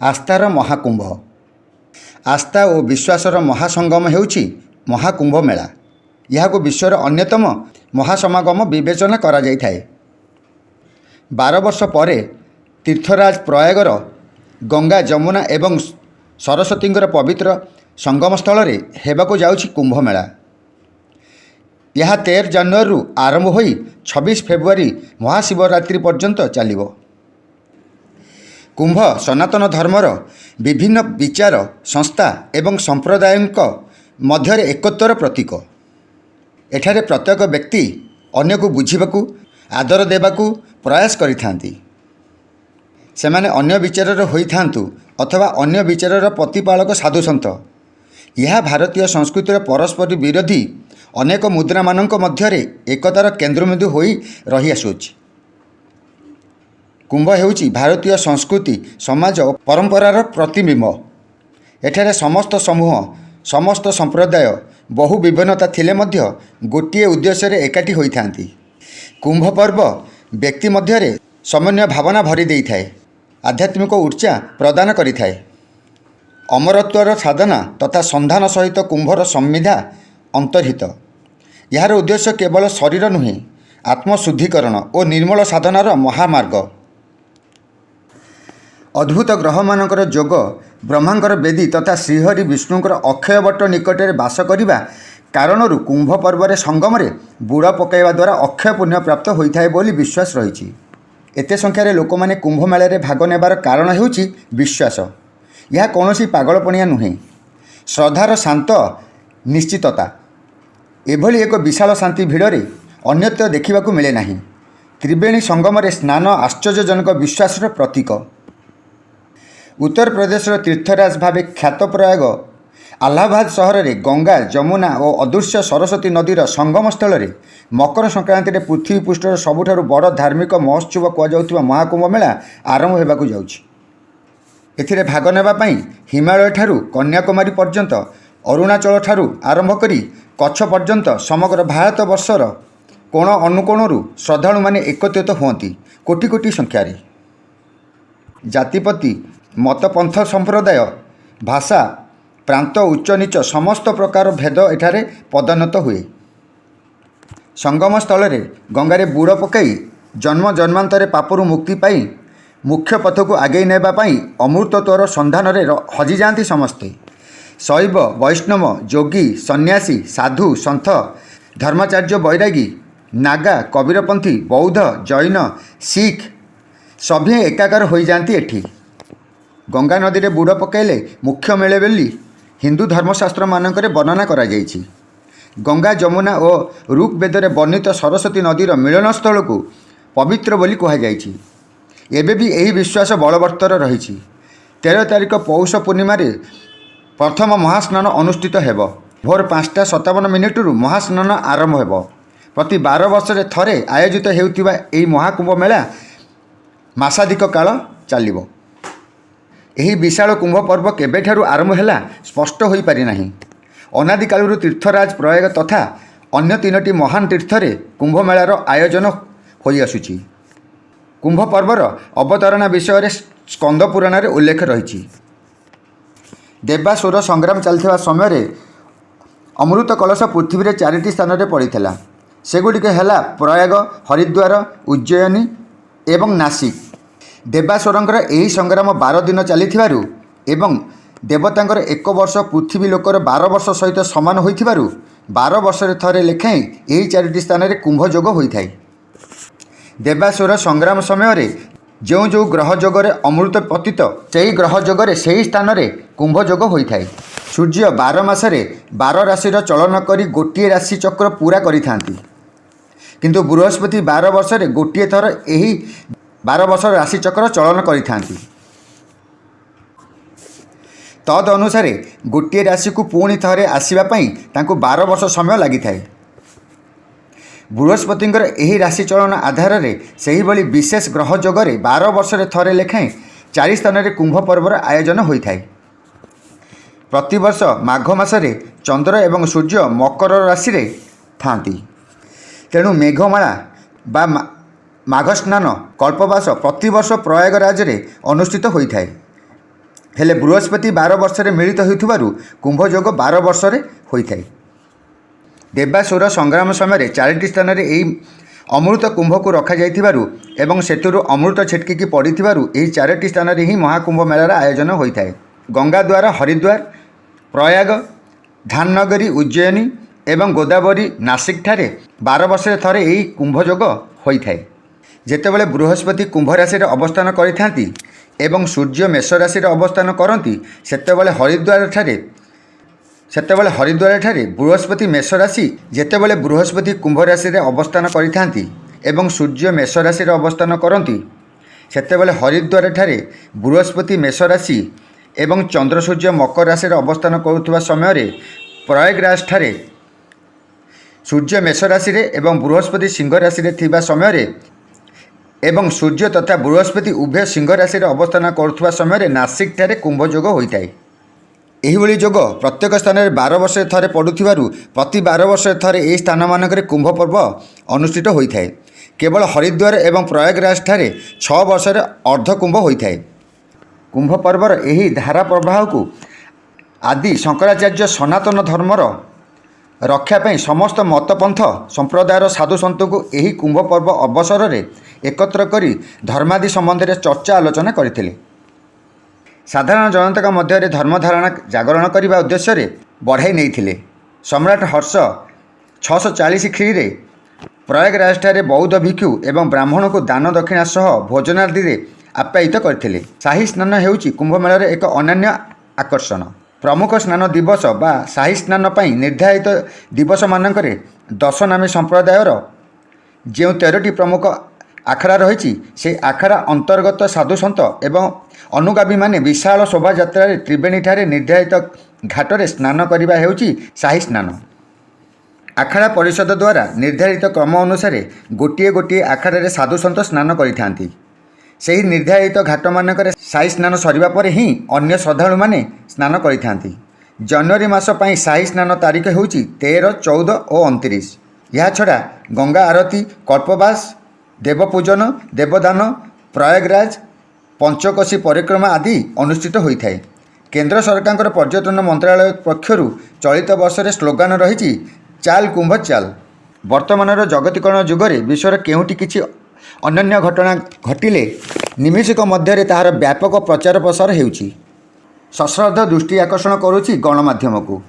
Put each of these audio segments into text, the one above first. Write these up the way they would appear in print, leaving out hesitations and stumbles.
आस्थार महाकुंभ। आस्था और विश्वासर महासंगम हेउछि महाकुंभ मेला। यह विश्वर अन्यतम महासमागम विवेचना करा जाइथाए। 12 वर्ष पर तीर्थराज प्रयागर गंगा जमुना एवं सरस्वतींकर पवित्र संगम स्थल रे हेबाकु जाउछि कुंभ मेला। यह 13 जनवरी आरंभ होई 26 फेब्रुआरी महाशिवरात्रि पर्यंत चलिबो। कुंभ सनातन धर्मर विभिन्न विचार संस्था एवं संप्रदायक मध्य एकत्वर प्रतीक। एठारे प्रत्येक व्यक्ति अन्य को बुझिबाकू आदर देबाकू प्रयास करिथांती। सेमाने अन्य विचारर होइथांतु अथवा अन्य विचारर प्रतिपालक साधुसंत। यह भारतीय संस्कृतिर परस्पर विरोधी अनेक मुद्रा मानक मध्यरे एकतार केन्द्रबिंदु होई रही आसुछि। कुंभ हेउछि भारतीय संस्कृति समाज और परंपरार प्रतिबिंब। एठारे समस्त समूह समस्त संप्रदाय बहु विभिन्नता थिले मध्य गोटिए उद्देश्य रे एकाठी होइथांती। कुंभ पर्व व्यक्ति मध्यरे समन्वय भावना भरी देइथाए, आध्यात्मिक ऊर्जा प्रदान करिथाए। अमरत्वर साधना तथा संधान सहित कुंभर संविधा अंतर्हित। यार उद्देश्य केवल शरीर नुहे, आत्मशुद्धिकरण और निर्मल साधनार महामार्ग। अद्भुत ग्रह मानकर जोग, ब्रह्मांकर वेदी तथा श्रीहरि विष्णुंकर अक्षयवट निकटरे बास करिबा कारणरू कुंभ पर्व संगम रे बुड़ पकाइबा द्वारा अक्षय पुण्य प्राप्त होइथाए बोली विश्वास रहिछि। एते संख्यार लोक माने कुंभ मेला रे भाग नेबार कारण हेउछि विश्वास। यह कौनसी पागलपणिया नुहे, श्रद्धार शांत निश्चितता। एभली एक विशाल शांति भिड़े अन्यत्र देखा मिले नहीं। त्रिवेणी संगम रे स्नान आश्चर्यजनक विश्वासर प्रतीक। उत्तर प्रदेश तीर्थराज भावे ख्यात प्रयाग आलाहाबाद सहर में गंगा जमुना और अदृश्य सरस्वती नदीर संगम स्थल में मकर संक्रांति रे पृथ्वी पृष्ठर सबुठारु बड़ धार्मिक महोत्सव कहुवा महाकुंभ मेला आरंभ होगाकू जाउछि। एथिरे भाग नेबा पई हिमालय ठारू कन्याकुमारी पर्यंत, अरुणाचल ठारू आरंभ करी कच्छ पर्यंत समग्र भारत वर्षर कोण अनुकोणरू श्रद्धालु माने एकत्रित हुअन्ति कोटी कोटी संख्यारे। जातिपति मतपंथ संप्रदाय भाषा प्रांत उच्च नीच समस्त प्रकार भेद एठारे पदान्नत हुए। संगम स्थल रे गंगारे बुड़ पकाई जन्म जन्मांतरे पापरू मुक्ति पाई मुख्य पथ को आगे नेबा पाई अमृतत्वर सन्धान रे हजि जाती समस्ते। शैव वैष्णव जोगी सन्यासी साधु सन्थ धर्माचार्य बैरागी नागा कबीरपंथी बौद्ध जैन सिख सभी एकाकार हो जाती। एठी गंगा नदी रे बुड़ पकाइले मुख्य मिले बोली हिंदू धर्मशास्त्र मानकरे वर्णना करा जाइछि। गंगा जमुना और ऋग वेद रे वर्णित सरस्वती नदीर मिलन स्थल को पवित्र बोली कहा जाइछि। एबे भी यही विश्वास बलवत्तर रही। 13 तारिख पौष पूर्णिमा रे प्रथम महास्नान अनुष्ठित हेब। भोर 5:57 महास्नान आरंभ हेब। प्रति 12 वर्ष थरे आयोजित हेउथिबा एही महाकुंभ मेला मासाधिक काल चलिबो। एही विशाल कुंभ पर्व केबेठारु आरंभ हैला स्पष्ट होई पारि नाही। अनादि कालरू तीर्थराज प्रयाग तथा अन्य 3टी महान तीर्थरे कुंभ मेलार आयोजन होई आसुछि। कुंभ पर्वर अवतरणा विषय रे स्कंद पुराण रे उल्लेख रही। देवासुर संग्राम चलथिबा समय रे अमृत कलश पृथ्वी रे 4टी स्थान रे पड़िथिला। सेगुड़िक हैला प्रयाग, हरिद्वार, उज्जयिनी एवं नासिक। देवासुरंकर एही संग्राम 12 दिन चलिथिबारु एवं देवतांकर 1 वर्ष पृथ्वी लोकर 12 वर्ष सहित समान होइथिबारु 12 वर्ष रे थरे लेखाएं एही 4टी स्थान रे कुंभ जोग होइथाय। देवासुर संग्राम समय रे जो जो ग्रह जोगरे अमृत पतित सेही ग्रह जोगरे सेही स्थान रे कुंभ जोग होइथाय। सूर्य 12 मासरे 12 राशिर चलन करी गोटिए राशि चक्र पूरा करिथांती, किंतु बृहस्पति 12 वर्ष रे गोटिए थर एही 12 वर्ष राशि चक्र चलन करिथांती। तद अनुसारे गोटिए राशि को पुणी थरे आसीबा पई तांको 12 वर्ष समय लागिथाय। बृहस्पतिंकर एही राशि चलन आधार रे सही भली विशेष ग्रह जोगरे 12 वर्ष रे थरे लेखाएं 4 स्थान रे कुंभ पर्वर आयोजन होइथाय। प्रतिवर्ष माघ मासरे चंद्र एवं सूर्य मकर राशि रे थांती। तेणु मेघमाला बा माघ स्नान कल्पवास प्रतिवर्ष प्रयागराज रे अनुष्ठित होइथाय। हेले बृहस्पति 12 वर्ष मिलित होइथिबारु कुंभ योग 12 वर्ष होइथाय। देवासुर संग्राम समय 4टी स्थान में यही अमृत कुंभ को रखा जाइथिबारु एवं सेतुरु अमृत छिटकी पड़िथिबारु एही 4टी स्थान में ही महाकुंभ मेलार आयोजन होइथाय। गंगाद्वार, हरिद्वार, प्रयाग, धामनगरी, उज्जयिनी एवं गोदावरी, नासिक ठारे 12 वर्ष थरे यही कुंभ योग होइथाय। जेतेबेले बृहस्पति कुंभ राशि अवस्थान करिथांती एवं सूर्य मेष राशि अवस्थान करती सेतेबेले हरिद्वार ठारे बृहस्पति मेष राशि, जेतेबेले बृहस्पति कुंभ राशि अवस्थान करिथांती एवं सूर्य मेष राशि अवस्थान करती सेतेबेले हरिद्वार ठारे बृहस्पति मेष राशि एवं चंद्र सूर्य मकर राशि अवस्थान करुवा समय प्रयागराज ठारे सूर्य मेष राशि एवं बृहस्पति सिंह राशि थिबा समय एवं सूर्य तथा बृहस्पति उभय सिंह राशि अवस्थान करुवा समय नासिक ठारे कुंभ योग होइथाय। एहिभଳି जोग प्रत्येक स्थान में 12 वर्ष थरे पड़ुथिबारु प्रति 12 वर्ष थरे एही स्थान मानकरे कुंभ पर्व अनुष्ठित होइथाय। केवल हरिद्वार एवं प्रयागराज ठारे 6 वर्ष अर्ध कुंभ होइथाय। कुंभ पर्वर एही धारा प्रवाह को आदि शंकराचार्य सनातन धर्मर रक्षा पाई समस्त मतपंथ संप्रदायर साधु सन्त को एही कुंभ पर्व अवसर में एकत्र करी धर्मादि संबंध में चर्चा आलोचना करथिले। साधारण जनता मध्य धर्मधारणा जागरण करने उद्देश्य बढ़ाई नहीं। सम्राट हर्ष 640 ख्री प्रयागराज ठारे बौद्ध भिक्षु एवं ब्राह्मण को दान दक्षिणा सह भोजनादि आप्यायित करथिले। शाही स्नान हेउची कुंभमेलार एक अनन्य आकर्षण। प्रमुख स्नान दिवस बा शाही स्नान पाई निर्धारित दिवस मानकरे 10 नामी संप्रदायर जो 13टी प्रमुख आखड़ा रही से आखड़ा अंतर्गत साधुसंत एवं अनुगामी माने विशाल शोभा यात्रा त्रिवेणी ठारे निर्धारित घाटरे स्नान करने हेउची शाही स्नान। आखड़ा परिषद द्वारा निर्धारित क्रम अनुसार गोटे गोटे आखड़े साधुसंत स्नान करिथांती। ସେହି निर्धारित घाट मानकरे शाही स्नान सरिबा परे ही अन्य श्रद्धालु माने स्नान करिथांती। जनवरी मास पई शाही स्नान तारीख हेउची 13, 14 और 29। यह छड़ा गंगा आरती, कल्पवास, देवपूजन, देवदान, प्रयागराज, पंचकोशी परिक्रमा आदि अनुष्ठित होइथाय। केंद्र सरकार पर्यटन मंत्रालय पक्षरु चलित वर्ष रे स्लोगान रही चाल कुंभ चाल। वर्तमान जगतीकरण जुगरे विश्वर केउटी किछि अनन्य घटना घटिले निमिषक मध्य ताहार व्यापक प्रचार प्रसार हेउछि। सश्रद्ध दृष्टि आकर्षण करुछि गणमाध्यम को।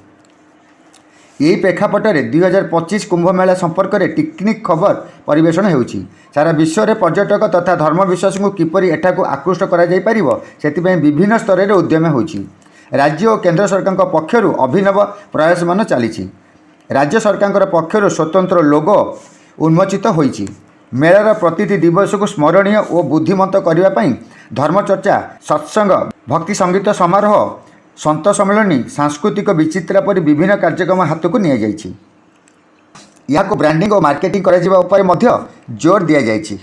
यही प्रेक्षापट में 2025 कुंभ मेला संपर्क में टेक्निक खबर परिवेषण होउछि। सारा विश्व में पर्यटक तथा धर्म विश्वास को किपरि एठाकु आकृष्ट करा जाय परिबो सेतिपय विभिन्न स्तर में उद्यम होउछि। राज्य और केंद्र सरकार पक्षरु अभिनव प्रयास मान चली। राज्य सरकार पक्षरु स्वतंत्र लोगो उन्मोचित होइछि। मेलार प्रतिटी दिवस को स्मरणीय और बुद्धिमंत करने पाई धर्मचर्चा, सत्संग, भक्ति संगीत समारोह, संत सम्मेलनी, सांस्कृतिक विचित्रा परि विभिन्न कार्यक्रम हाथ को निया जाइछि। यह ब्रांडिंग और मार्केटिंग करा जोर दिया जाइछि।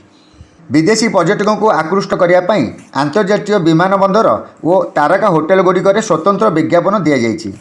विदेशी पर्यटकों को आकृष्ट करने अंतर्जातीय विमान बंदर और तारका होटेल गुड़िक स्वतंत्र विज्ञापन दि जाइछि।